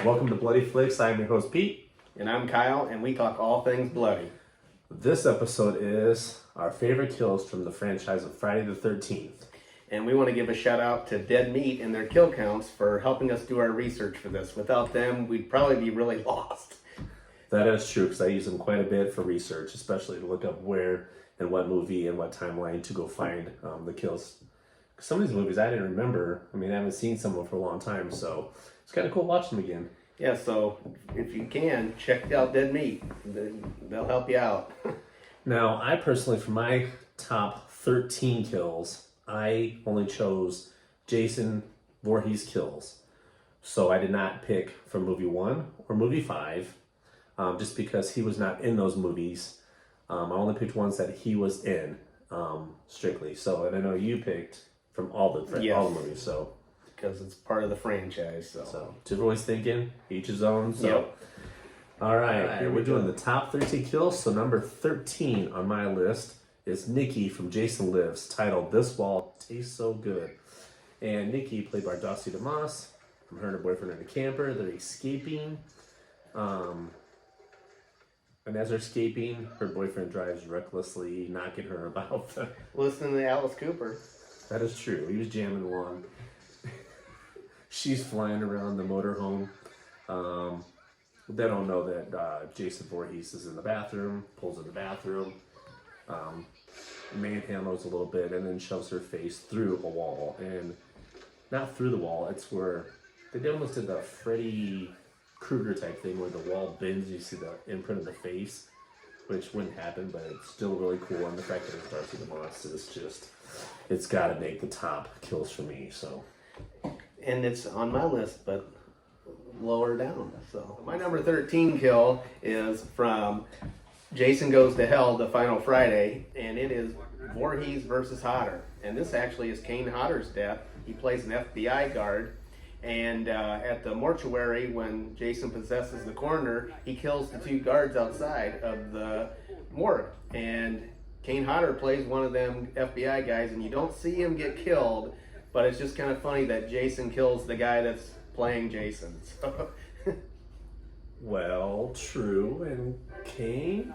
Welcome to Bloody Flicks. I'm your host, Pete. And I'm Kyle, and we talk all things bloody. This episode is our favorite kills from the franchise of Friday the 13th. And we want to give a shout out to Dead Meat and their kill counts for helping us do our research for this. Without them, we'd probably be really lost. That is true, because I use them quite a bit for research, especially to look up where and what movie and what timeline to go find the kills. Some of these movies I didn't remember. I mean, I haven't seen some of them for a long time, so it's kind of cool watching them again. Yeah, so if you can, check out Dead Meat. They'll help you out. Now, I personally, for my top 13 kills, I only chose Jason Voorhees kills. So I did not pick from movie 1 or movie 5, just because he was not in those movies. I only picked ones that he was in, strictly. So, and I know you picked from all the movies, so. Because it's part of the franchise, so. Just always thinking, each his own, so. Yep. All right, here we're doing the top 13 kills. So number 13 on my list is Nikki from Jason Lives, titled This Wall Tastes So Good. And Nikki, played by Darcy DeMoss, from her and her boyfriend in a camper. They're escaping. And as they're escaping, her boyfriend drives recklessly, knocking her about. Listening to Alice Cooper. That is true. He was jamming along. She's flying around the motorhome. They don't know that Jason Voorhees is in the bathroom, pulls in the bathroom, manhandles a little bit, and then shoves her face through a wall. And not through the wall, it's where they almost did the Freddy Krueger type thing where the wall bends, you see the imprint of the face, which wouldn't happen, but it's still really cool. And the fact that it's Darcy DeMoss is just, it's got to make the top kills for me, so. And it's on my list, but lower down. So my number 13 kill is from Jason Goes to Hell, The Final Friday, and it is Voorhees versus Hodder. And this actually is Kane Hodder's death. He plays an FBI guard, and at the mortuary, when Jason possesses the coroner, he kills the two guards outside of the morgue. And Kane Hodder plays one of them FBI guys, and you don't see him get killed, but it's just kind of funny that Jason kills the guy that's playing Jason. So. Well, true, and Kane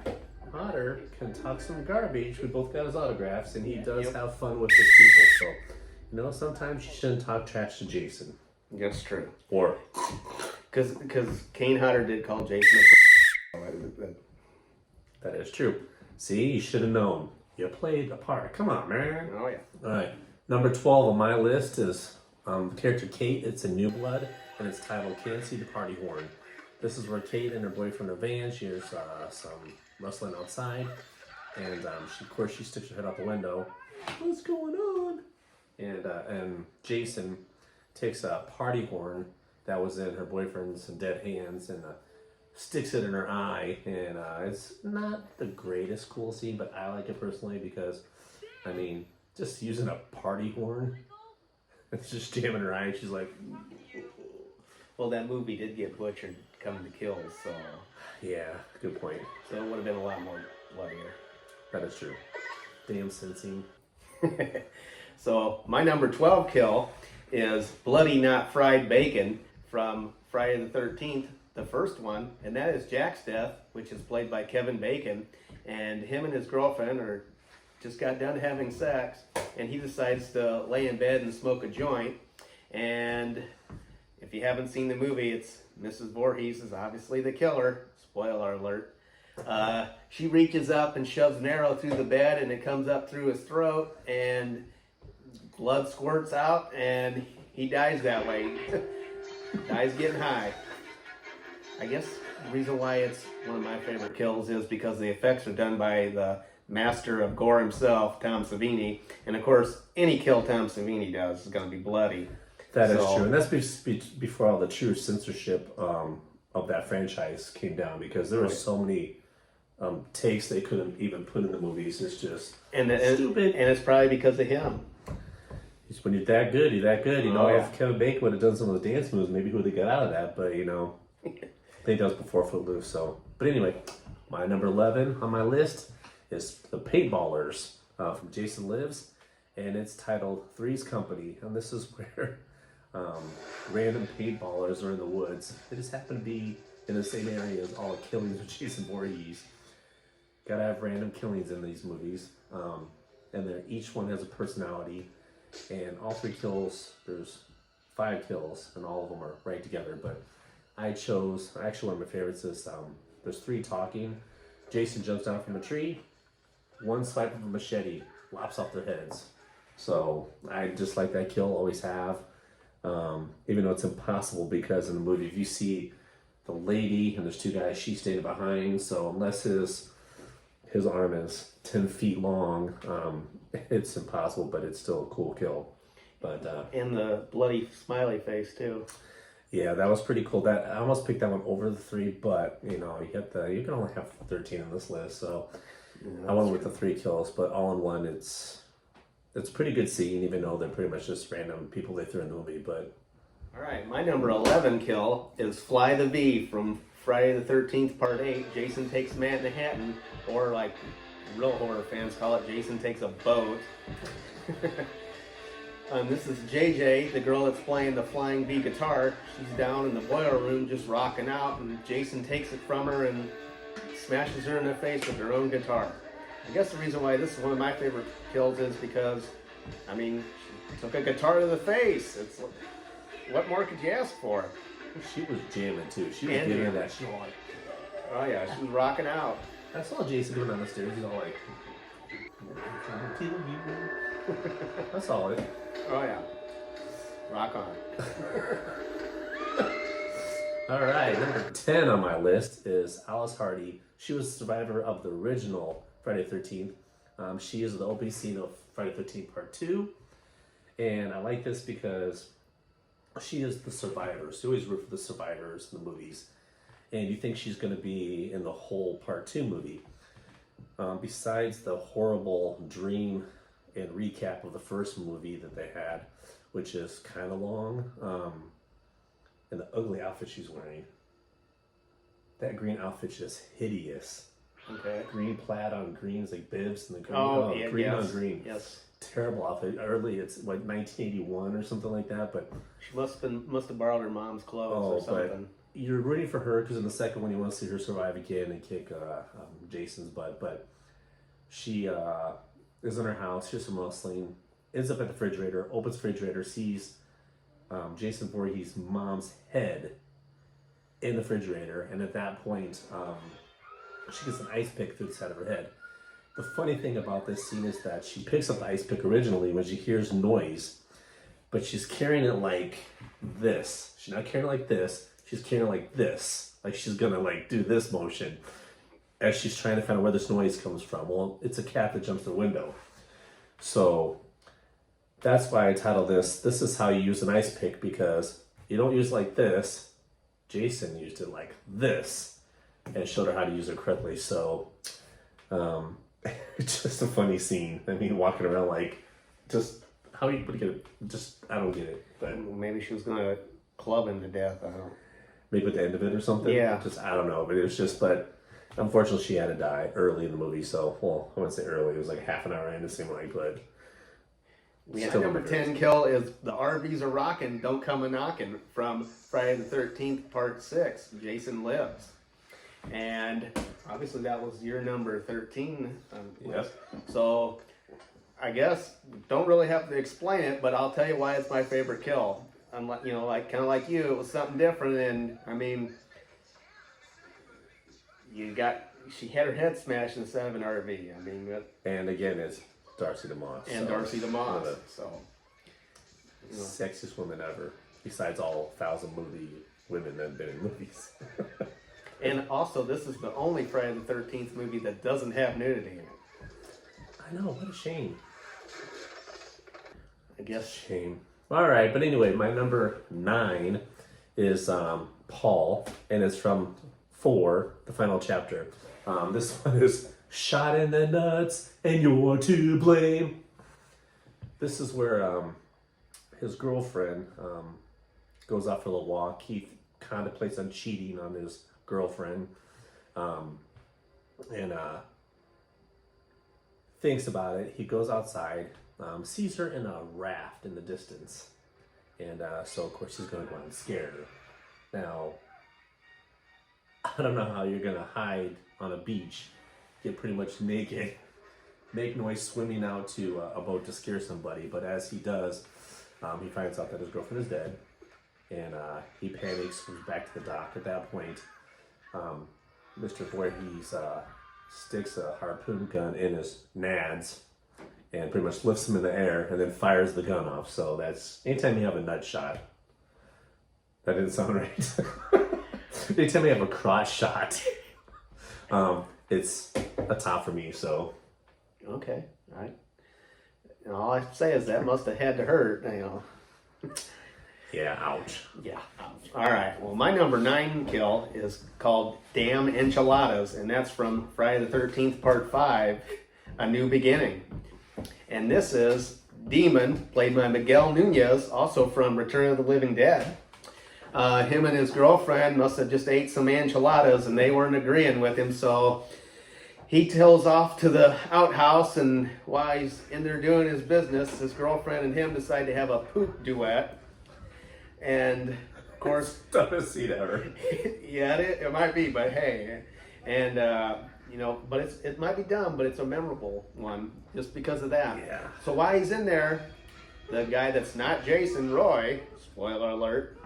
Hodder can talk some garbage. We both got his autographs, and he does have fun with his people. So, you know, sometimes you shouldn't talk trash to Jason. That's true. Or, because Kane Hodder did call Jason a that is true. See, you should have known. You played a part. Come on, man. Oh yeah. All right. Number 12 on my list is the character Kate. It's in New Blood, and it's titled Can't See the Party Horn. This is where Kate and her boyfriend are van. She hears some rustling outside, and of course she sticks her head out the window. What's going on? And Jason takes a party horn that was in her boyfriend's dead hands and sticks it in her eye. And it's not the greatest cool scene, but I like it personally because, I mean, just using a party horn, it's just jamming her eye, and she's like, well, that movie did get butchered coming to kills, so. Yeah, good point. So it would have been a lot more bloodier. That is true. Damn sensing. So my number 12 kill is Bloody Not Fried Bacon from Friday the 13th, the first one, and that is Jack's death, which is played by Kevin Bacon, and him and his girlfriend just got done having sex, and he decides to lay in bed and smoke a joint. And if you haven't seen the movie, it's Mrs. Voorhees is obviously the killer. Spoiler alert. She reaches up and shoves an arrow through the bed, and it comes up through his throat, and blood squirts out, and he dies that way. Dies getting high. I guess the reason why it's one of my favorite kills is because the effects are done by the master of gore himself, Tom Savini. And of course, any kill Tom Savini does is going to be bloody. That is true. And that's before all the true censorship of that franchise came down, because there were so many takes they couldn't even put in the movies. It's just stupid. And it's probably because of him. When you're that good, you're that good. You know, if Kevin Bacon would have done some of those dance moves, maybe he would have got out of that. But, you know, I think that was before Footloose. So, but anyway, my number 11 on my list is The Paintballers from Jason Lives, and it's titled Three's Company. And this is where Random paintballers are in the woods. They just happen to be in the same area as all the killings with Jason Voorhees. Gotta have random killings in these movies. And then each one has a personality. And all 3 kills, there's 5 kills, and all of them are right together. But I chose, actually one of my favorites is, there's 3 talking. Jason jumps down from a tree. One swipe of a machete lops off their heads. So I just like that kill, always have. Even though it's impossible, because in the movie, if you see the lady and there's 2 guys, she's staying behind. So unless his arm is 10 feet long, it's impossible, but it's still a cool kill. But and the bloody smiley face too. Yeah, that was pretty cool. That I almost picked that one over the 3, but you can only have 13 on this list, so I went with the 3 kills. But all in one, it's pretty good scene, even though they're pretty much just random people they threw in the movie. But all right, my number 11 kill is Fly the V from Friday the 13th Part 8. Jason takes Manhattan, or like real horror fans call it, Jason takes a boat. This is JJ, the girl that's playing the flying V guitar. She's down in the boiler room just rocking out, and Jason takes it from her and smashes her in the face with her own guitar. I guess the reason why this is one of my favorite kills is because, I mean, she took a guitar to the face. It's what more could you ask for? she was jamming too. She was giving that shit like. Oh yeah, she was rocking out. I saw Jason going down the stairs. He's all like, "I'll kill you." That's all it. Oh yeah, rock on. All right, number 10 on my list is Alice Hardy. She was a survivor of the original Friday the 13th. She is the opening scene of Friday the 13th Part 2. And I like this because she is the survivor. So you always root for the survivors in the movies. And you think she's going to be in the whole Part 2 movie. Besides the horrible dream and recap of the first movie that they had, which is kind of long, and the ugly outfit she's wearing. That green outfit's just hideous. Okay. Green plaid on green, it's like bibs and the green, yeah, green yes. on green. Yes. Terrible outfit. Early, it's like 1981 or something like that, but She must have borrowed her mom's clothes or something. but you're rooting for her because in the second one you want to see her survive again and kick Jason's butt. But she is in her house, she's some wrestling, ends up at the refrigerator, opens the refrigerator, sees Jason Voorhees' mom's head in the refrigerator, and at that point, she gets an ice pick through the side of her head. The funny thing about this scene is that she picks up the ice pick originally when she hears noise, but she's carrying it like this. She's not carrying it like this. She's carrying it like this. Like she's gonna like do this motion as she's trying to find out where this noise comes from. Well, it's a cat that jumps the window. So that's why I titled this, "This is how you use an ice pick," because you don't use it like this. Jason used it like this and showed her how to use it correctly. So it's just a funny scene. I mean, walking around like, just how you put it, just I don't get it. But Maybe she was gonna club him to death. I don't. maybe at the end of it or something. Yeah. Just I don't know. But it was just. But unfortunately, she had to die early in the movie. So well, I wouldn't say early. It was like half an hour in. It seemed like, but. Yeah, Still number 10 kill is The RVs Are Rockin', Don't Come a Knockin' from Friday the 13th, Part 6, Jason Lives. And obviously that was your number 13 list. So I guess don't really have to explain it, but I'll tell you why it's my favorite kill. Unlike, like kind of like you, it was something different. And I mean, she had her head smashed instead of an RV. I mean, And again, it's Darcy DeMoss. and so Darcy DeMoss. one of So the sexiest woman ever, besides all 1,000 movie women that have been in movies. and also, this is the only Friday the 13th movie that doesn't have nudity in it. I know, what a shame. I guess. Shame. All right, but anyway, my number 9 is Paul, and it's from 4, the final chapter. This one is shot in the nuts, and you're to blame. This is where his girlfriend goes out for a little walk. He contemplates on cheating on his girlfriend, and thinks about it. He goes outside, sees her in a raft in the distance, And so, of course, she's going to go out and scare her. Now, I don't know how you're going to hide on a beach, get pretty much naked, make noise swimming out to a boat to scare somebody. But as he does, he finds out that his girlfriend is dead. And he panics, comes back to the dock. At that point, Mr. Voorhees sticks a harpoon gun in his nads and pretty much lifts him in the air and then fires the gun off. So that's anytime you have a nut shot. That didn't sound right. Anytime you have a crotch shot, it's a top for me. So Okay, all right. And all I say is that must have had to hurt, you know. yeah, ouch. Yeah. All right. Well, my number 9 kill is called Damn Enchiladas, and that's from Friday the 13th, Part 5, A New Beginning. And this is Demon, played by Miguel Nunez, also from Return of the Living Dead. Him and his girlfriend must have just ate some enchiladas, and they weren't agreeing with him, so he tells off to the outhouse, and while he's in there doing his business, his girlfriend and him decide to have a poop duet. And of course, Dumbest scene ever. yeah, it might be, but hey, and you know, but it might be dumb, but it's a memorable one just because of that. Yeah. So while he's in there, the guy that's not Jason, Roy, spoiler alert,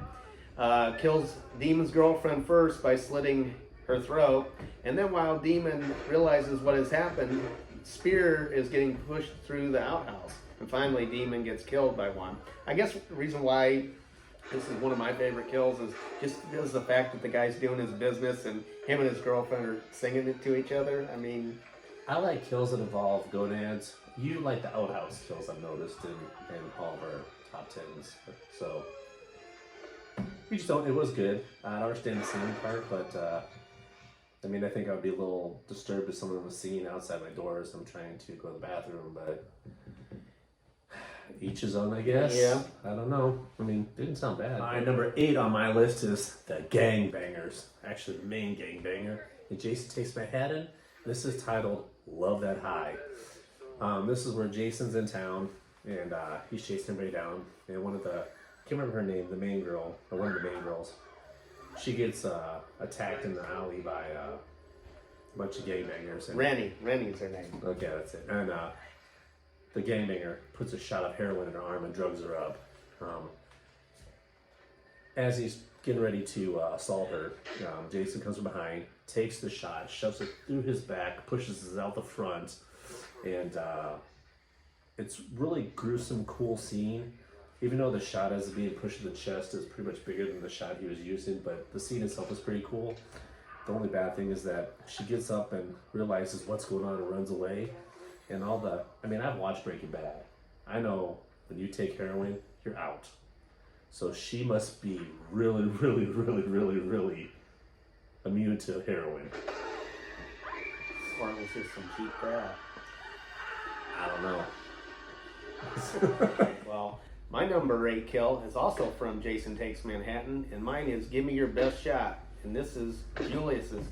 kills Demon's girlfriend first by slitting her throat, and then while Demon realizes what has happened, Spear is getting pushed through the outhouse, and finally Demon gets killed by one. I guess the reason why this is one of my favorite kills is just because of the fact that the guy's doing his business and him and his girlfriend are singing it to each other. I mean, I like kills that involve gonads. You like the outhouse kills, I've noticed in all of our top 10s. So, we just don't, it was good. I don't understand the singing part, but I mean, I think I would be a little disturbed if someone was singing outside my door as I'm trying to go to the bathroom, but each his own, I guess. Yeah. I don't know. I mean, it didn't sound bad. All right, number 8 on my list is the gangbangers. Actually, the main gangbanger. And Jason Takes Manhattan. This is titled Love That High. This is where Jason's in town, and he's chasing everybody down. And one of the, I can't remember her name, the main girl, or one of the main girls, she gets attacked in the alley by a bunch of gangbangers. And Rennie's her name. okay, that's it. And the gangbanger puts a shot of heroin in her arm and drugs her up. As he's getting ready to assault her, Jason comes from behind, takes the shot, shoves it through his back, pushes it out the front, and it's really gruesome, cool scene. Even though the shot as being pushed to the chest is pretty much bigger than the shot he was using, but the scene itself is pretty cool. The only bad thing is that she gets up and realizes what's going on and runs away. And all the, I mean, I've watched Breaking Bad. I know when you take heroin, you're out. So she must be really, really, really, really, really immune to heroin. Or it was just some cheap crap. I don't know. Well, my number 8 kill is also from Jason Takes Manhattan, and mine is Give Me Your Best Shot. And this is Julius's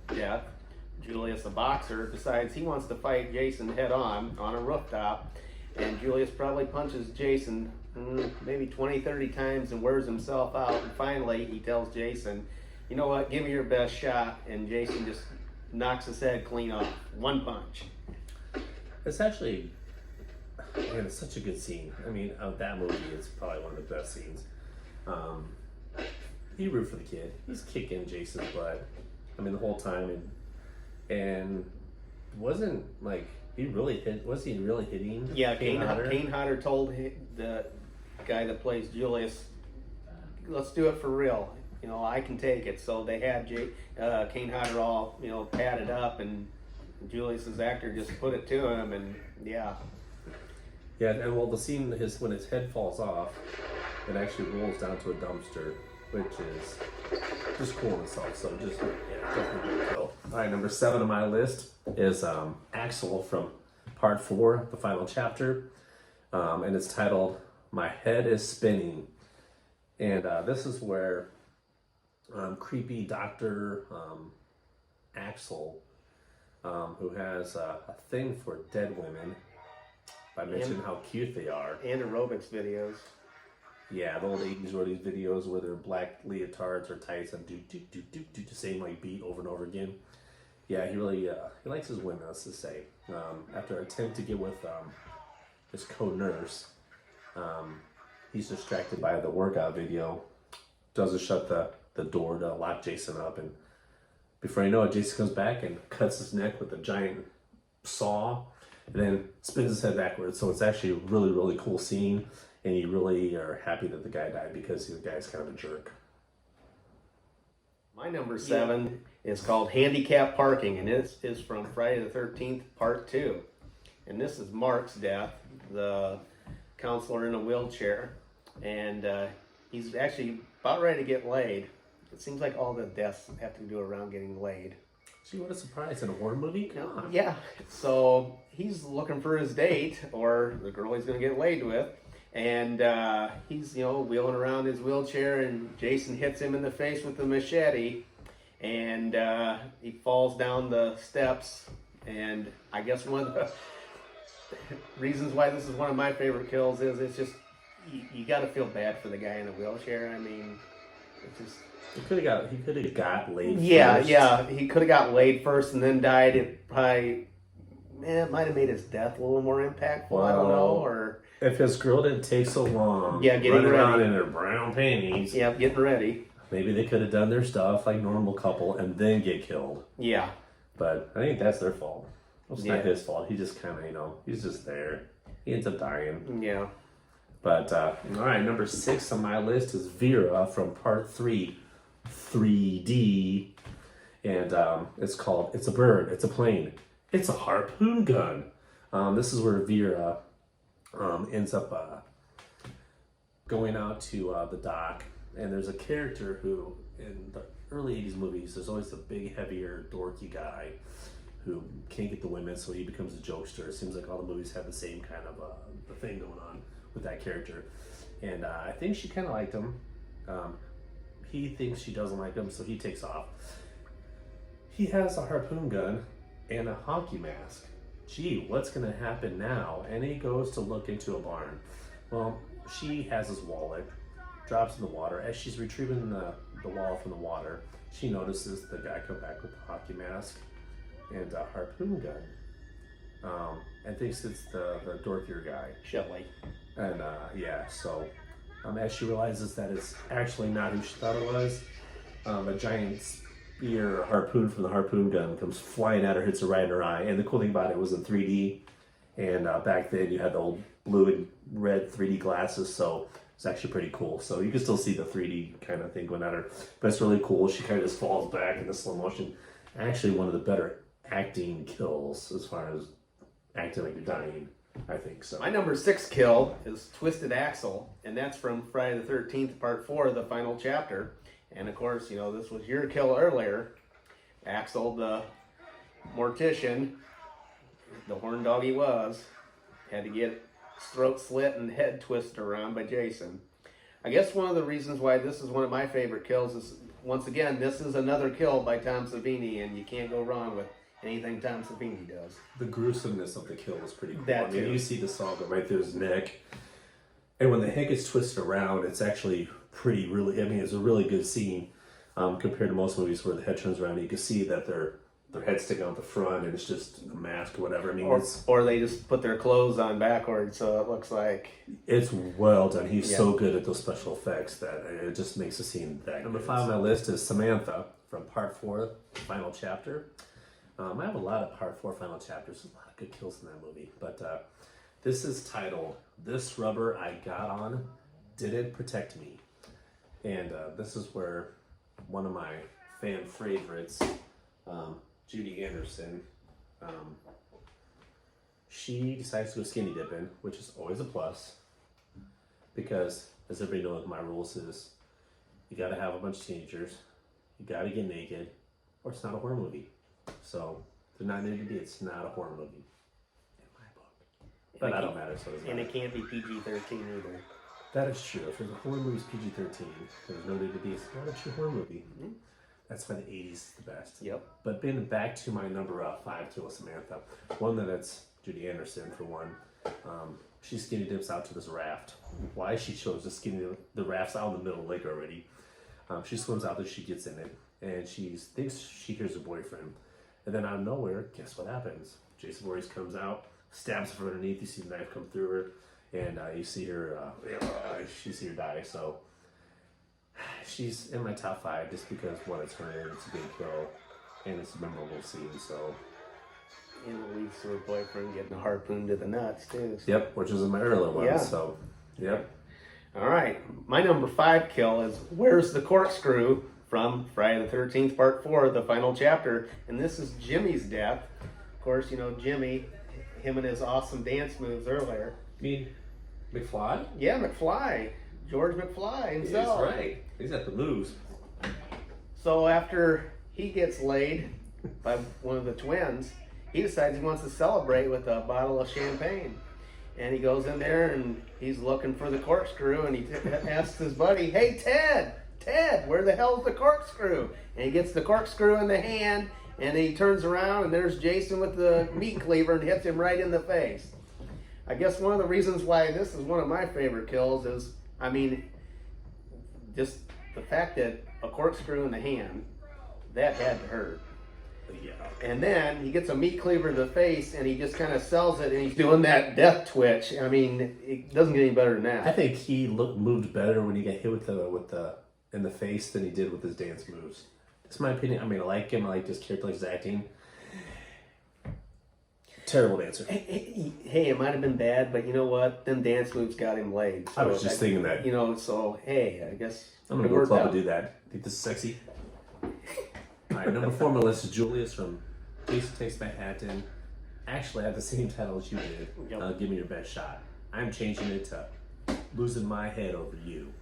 death. Julius, a boxer, decides he wants to fight Jason head on a rooftop, and Julius probably punches Jason maybe 20, 30 times and wears himself out, and finally he tells Jason, you know what, give me your best shot, and Jason just knocks his head clean off. One punch. It's actually, man, it's such a good scene. I mean, of that movie, it's probably one of the best scenes. You root for the kid. He's kicking Jason's butt. I mean, the whole time, and wasn't like he really hit. Was he really hitting? Yeah, Kane Hodder told the guy that plays Julius, "Let's do it for real. You know, I can take it." So they had Kane Hodder all padded up, and Julius's actor just put it to him, and yeah. Yeah, and well, the scene when his head falls off, it actually rolls down to a dumpster, which is just cool in itself. So just definitely good kill. All right, number 7 on my list is Axel from Part 4, the final chapter, and it's titled "My Head Is Spinning." And this is where creepy Dr. Axel, who has a thing for dead women, by mentioning how cute they are. And aerobics videos. Yeah, the old 80s were these videos where their black leotards or tights and do the same like beat over and over again. Yeah, he really he likes his women, let's just say. After an attempt to get with his co-nurse, he's distracted by the workout video. Doesn't shut the door to lock Jason up, and before you know it, Jason comes back and cuts his neck with a giant saw, and then spins his head backwards. So it's actually a really, really cool scene, and you really are happy that the guy died because the guy's kind of a jerk. My number 7 is called Handicap Parking, and it is from Friday the 13th, Part 2. And this is Mark's death, the counselor in a wheelchair, and he's actually about ready to get laid. It seems like all the deaths have to do around getting laid. Gee, what a surprise in a horror movie. Come on. Yeah, so he's looking for his date, or the girl he's going to get laid with, and he's, wheeling around his wheelchair, and Jason hits him in the face with the machete, and he falls down the steps, and I guess one of the reasons why this is one of my favorite kills is it's just, you got to feel bad for the guy in the wheelchair. I mean, it's just... He could have got laid first. Yeah, he could have got laid first and then died. It probably, it might have made his death a little more impactful. Well, I don't know, or if his girl didn't take so long, getting running around ready in her brown panties, getting ready. maybe they could have done their stuff like normal couple and then get killed. Yeah, But I think that's their fault. It's Yeah. not his fault. He just kind of, he's just there. He ends up dying. yeah. But all right, number 6 on my list is Vera from Part 3, 3D, and it's called "It's a Bird, It's a Plane, It's a Harpoon Gun." This is where Vera ends up going out to the dock, and there's a character who, in the early 80s movies, there's always the big, heavier, dorky guy who can't get the women, so he becomes a jokester. It seems like all the movies have the same kind of the thing going on with that character, and I think she kind of liked him. He thinks she doesn't like him, so he takes off. He has a harpoon gun and a hockey mask. Gee, what's gonna happen now? And he goes to look into a barn. Well, she has his wallet, drops in the water. As she's retrieving the wallet from the water, she notices the guy come back with the hockey mask and a harpoon gun, and thinks it's the dorkier guy. Shelly. And so as she realizes that it's actually not who she thought it was, a giant spear harpoon from the harpoon gun comes flying at her, hits her right in her eye. And the cool thing about it was in 3D, and back then you had the old blue and red 3D glasses, so it's actually pretty cool. So you can still see the 3D kind of thing going at her, but it's really cool. She kind of just falls back in the slow motion. Actually, one of the better acting kills as far as acting like you're dying, I think so. My number 6 kill is Twisted Axel, and that's from Friday the 13th, Part 4, the final chapter. And of course, this was your kill earlier. Axel, the mortician, the horn dog he was, had to get his throat slit and head twisted around by Jason. I guess one of the reasons why this is one of my favorite kills is, once again, this is another kill by Tom Savini, and you can't go wrong with anything Tom Savini does. The gruesomeness of the kill was pretty cool. That too. You see the saw go right through his neck, and when the head gets twisted around, it's actually it's a really good scene compared to most movies where the head turns around and you can see that their head's sticking out the front and it's just a mask or whatever. I mean, or they just put their clothes on backwards, so it looks like... It's well done. He's so good at those special effects that it just makes the scene that Number 5 on my list is Samantha from Part 4, final chapter. I have a lot of Part 4 final chapters. There's a lot of good kills in that movie. But this is titled, "This Rubber I Got On Didn't Protect Me." And this is where one of my fan favorites, Judy Anderson, she decides to go skinny dipping, which is always a plus. Because, as everybody knows, my rules is you gotta have a bunch of teenagers, you gotta get naked, or it's not a horror movie. So, if they're not nudity, it's not a horror movie. In my book. But that don't matter, so it doesn't matter. And it can't be PG-13 either. That is true. If there's a horror movie, it's PG-13. There's no nudity, it's not a true horror movie. Mm-hmm. That's why the 80s is the best. Yep. But being back to my number 5 kill, Samantha, one that it's Judy Anderson for one. She skinny dips out to this raft. Why she chose to skinny the raft's out in the middle of the lake already. She swims out there, she gets in it, and she thinks she hears her boyfriend. And then out of nowhere, guess what happens? Jason Voorhees comes out, stabs her from underneath. You see the knife come through her, and you see her die. So she's in my top 5 just because one, it's her, and it's a good kill, and it's a memorable scene. So. And it leads to her boyfriend getting a harpoon to the nuts too. So. Yep, which was in my earlier one. Yeah. So, yep. All right, my number 5 kill is Where's the Corkscrew from Friday the 13th, Part 4, the final chapter. And this is Jimmy's death. Of course, you know, Jimmy, him and his awesome dance moves earlier. You mean McFly? Yeah, McFly. George McFly himself. He's right. He's got the moves. So after he gets laid by one of the twins, he decides he wants to celebrate with a bottle of champagne. And he goes in there and he's looking for the corkscrew, and he asks his buddy, "Hey, Ted, where the hell's the corkscrew?" And he gets the corkscrew in the hand, and he turns around and there's Jason with the meat cleaver and hits him right in the face. I guess one of the reasons why this is one of my favorite kills is, I mean, just the fact that a corkscrew in the hand, that had to hurt. Yeah. And then he gets a meat cleaver to the face, and he just kind of sells it, and he's doing that death twitch. I mean, it doesn't get any better than that. I think he moved better when he got hit with the in the face than he did with his dance moves. That's my opinion. I mean, I like him. I like this character, like his acting. Terrible dancer. Hey, it might have been bad, but you know what? Them dance moves got him laid. So I was just thinking that. You know, so hey, I guess I'm gonna go to club and do that. Think this is sexy? All right, number 4 on my list is Julius from Jason Takes Manhattan. Actually, I have the same title as you did. Yep. Give me your best shot. I'm changing it to Losing My Head Over You.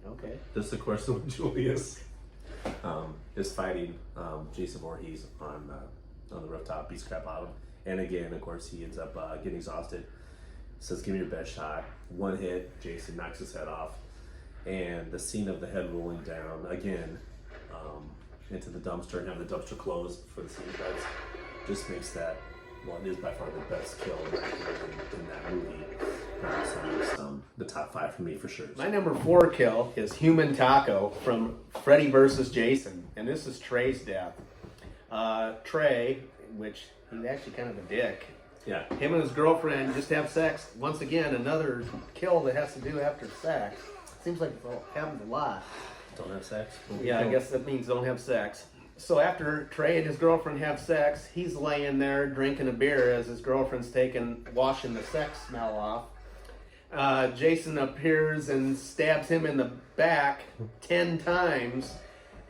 Okay. This, of course, when Julius is fighting Jason Voorhees on the rooftop, beats crap out of him. And again, of course, he ends up getting exhausted. Says, "Give me your best shot." One hit, Jason knocks his head off. And the scene of the head rolling down, again, into the dumpster and having the dumpster closed for the scene cuts just makes that, well, it is by far the best kill in that movie. So it's the top 5 for me for sure. My number 4 kill is Human Taco from Freddy vs. Jason, and this is Trey's death. Trey, which he's actually kind of a dick. Yeah. Him and his girlfriend just have sex. Once again, another kill that has to do after sex. Seems like it happens a lot. Don't have sex? Yeah, I guess that means don't have sex. So after Trey and his girlfriend have sex, he's laying there drinking a beer as his girlfriend's washing the sex smell off. Jason appears and stabs him in the back 10 times.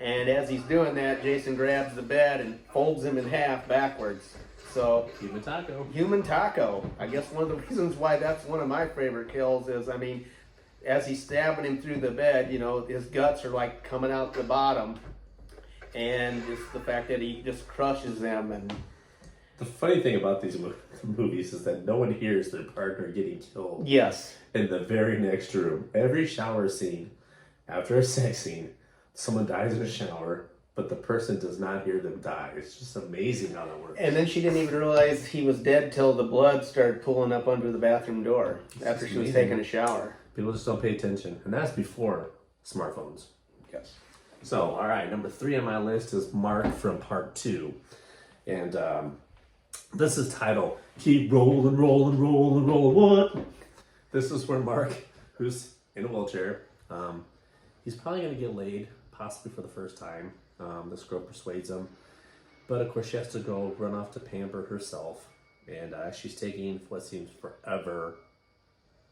And as he's doing that, Jason grabs the bed and folds him in half backwards. So Human Taco. I guess one of the reasons why that's one of my favorite kills is, I mean, as he's stabbing him through the bed, you know, his guts are like coming out the bottom. And it's the fact that he just crushes them. And the funny thing about these movies is that no one hears their partner getting killed. Yes. In the very next room. Every shower scene, after a sex scene, someone dies in a shower, but the person does not hear them die. It's just amazing how that works. And then she didn't even realize he was dead till the blood started pooling up under the bathroom door after she was taking a shower. People just don't pay attention. And that's before smartphones. Yes. So, all right, number 3 on my list is Mark from Part 2. And this is titled, Keep Rolling, Rolling, Rolling, Rolling, What? This is where Mark, who's in a wheelchair, he's probably going to get laid, possibly for the first time. This girl persuades him. But, of course, she has to go run off to pamper herself. And she's taking what seems forever.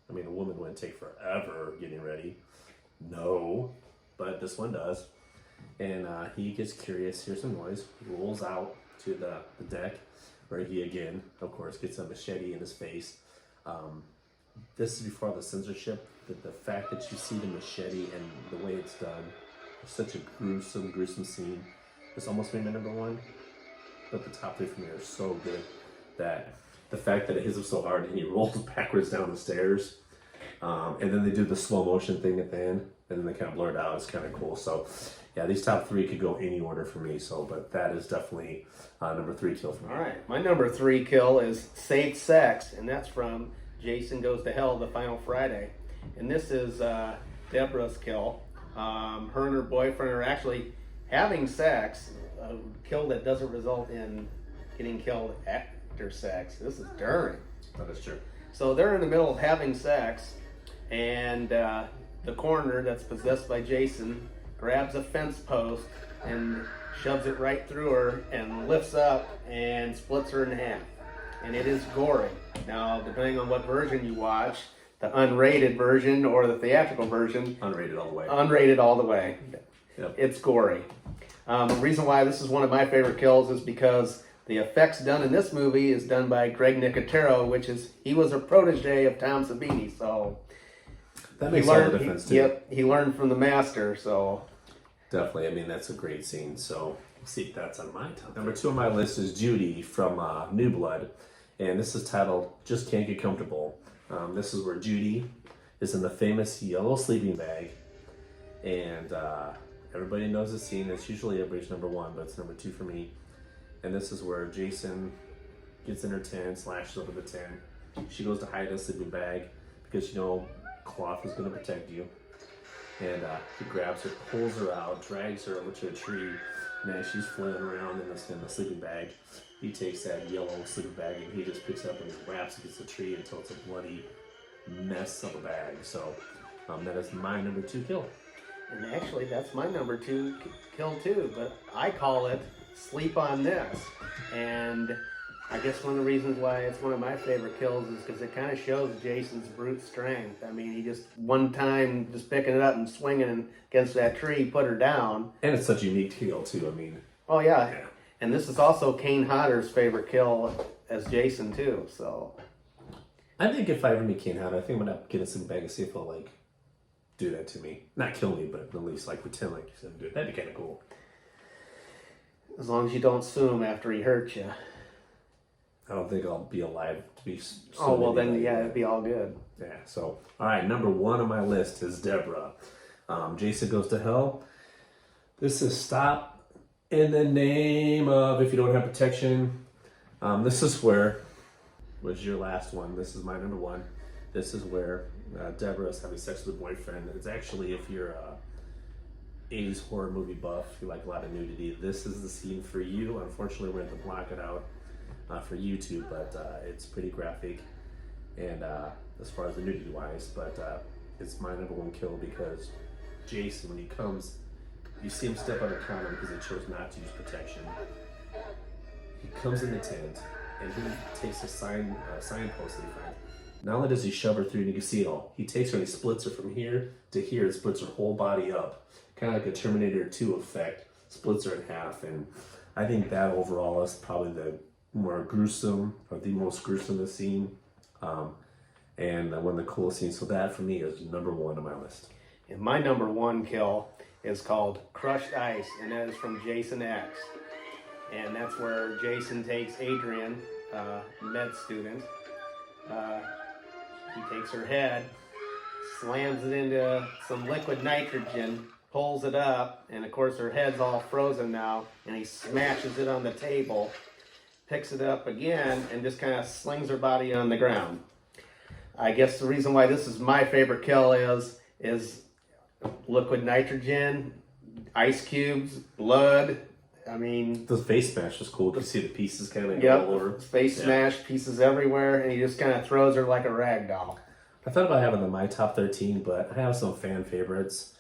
I mean, a woman wouldn't take forever getting ready. No. But this one does. And he gets curious, hears some noise, rolls out to the deck, where he again, of course, gets a machete in his face. This is before the censorship. The fact that you see the machete and the way it's done, it's such a gruesome scene. This almost made my number 1. But the top 3 for me are so good that the fact that it hits him so hard and he rolls backwards down the stairs, And then they do the slow motion thing at the end, and then they kind of blur it out. It's kind of cool. So, yeah, these top 3 could go any order for me. So, but that is definitely number 3 kill for me. All right, my number 3 kill is Safe Sex, and that's from Jason Goes to Hell, The Final Friday. And this is Debra's kill. Her and her boyfriend are actually having sex, a kill that doesn't result in getting killed after sex. This is during. That is true. So they're in the middle of having sex, and the coroner that's possessed by Jason grabs a fence post and shoves it right through her and lifts up and splits her in half. And it is gory. Now, depending on what version you watch, the unrated version or the theatrical version. Unrated all the way. Unrated all the way. Yep. It's gory. The reason why this is one of my favorite kills is because the effects done in this movie is done by Greg Nicotero, he was a protege of Tom Savini, so that makes all the difference too. Yep, he learned from the master, so definitely. I mean, that's a great scene. So let's see if that's on my top. Number 2 on my list is Judy from New Blood, and this is titled "Just Can't Get Comfortable." This is where Judy is in the famous yellow sleeping bag, and everybody knows the scene. It's usually everybody's number 1, but it's number 2 for me. And this is where Jason gets in her tent, slashes over the tent. She goes to hide in a sleeping bag because cloth is going to protect you. And he grabs her, pulls her out, drags her over to a tree. And as she's flailing around in the sleeping bag, he takes that yellow sleeping bag and he just picks it up and wraps against the tree until it's a bloody mess of a bag. So that is my number 2 kill. And actually, that's my number 2 kill too, but I call it Sleep on This. And I guess one of the reasons why it's one of my favorite kills is because it kind of shows Jason's brute strength. I mean, he just one time just picking it up and swinging against that tree put her down. And it's such a unique kill too. I mean, oh yeah. And this is also Kane Hodder's favorite kill as Jason too. So I think if I ever meet Kane Hodder, I think I'm gonna get a sleeping bag and see if he'll do that to me. Not kill me, but at least pretend like he's gonna do it. That'd be kind of cool. As long as you don't sue him after he hurts you. I don't think I'll be alive to be. Oh well, then it'd be all good. Yeah. So all right, number 1 on my list is Debra. Jason Goes to Hell. This is Stop in the Name of If You Don't Have Protection. This is where was your last one. This is my number 1. This is where Debra is having sex with her boyfriend. It's actually, if you're a 80s horror movie buff, you like a lot of nudity, this is the scene for you. Unfortunately, we're going to have to block it out for YouTube, but it's pretty graphic, and as far as the nudity wise, but it's my number 1 kill because Jason, when he comes, you see him step on a counter because he chose not to use protection. He comes in the tent and he takes a signpost that he finds. Not only does he shove her through, and you can see it all, he takes her and he splits her from here to here and splits her whole body up. Kind of like a Terminator 2 effect, splits her in half. And I think that overall is probably the more gruesome, or the most gruesome scene. And one of the coolest scenes. So that for me is number 1 on my list. And my number 1 kill is called Crushed Ice, and that is from Jason X. And that's where Jason takes Adrian, med student. He takes her head, slams it into some liquid nitrogen, pulls it up, and of course her head's all frozen now, and he smashes it on the table, picks it up again, and just kind of slings her body on the ground. I guess the reason why this is my favorite kill is liquid nitrogen, ice cubes, blood. I mean, the face smash was cool. You see the pieces kind of all over. Face smash, pieces everywhere, and he just kind of throws her like a rag doll. I thought about having them in my top 13, but I have some fan favorites,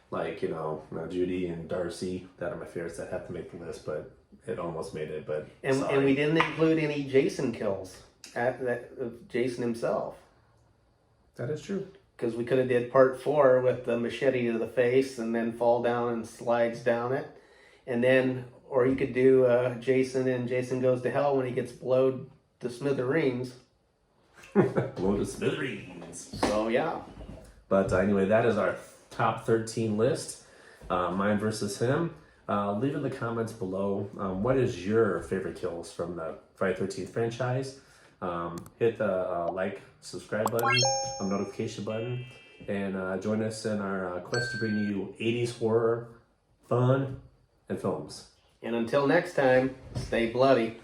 like Judy and Darcy. That are my favorites that have to make the list, but it almost made it. But and we didn't include any Jason kills of Jason himself. That is true. Because we could have did part 4 with the machete to the face and then fall down and slides down it. And then, or you could do Jason and Jason Goes to Hell when he gets blowed to smithereens. Blow to smithereens. So, yeah. But anyway, that is our top 13 list. Mine versus him. Leave in the comments below what is your favorite kills from the Friday the 13th franchise. hit the like, subscribe button, notification button, and join us in our quest to bring you 80s horror, fun, and films. And until next time, stay bloody.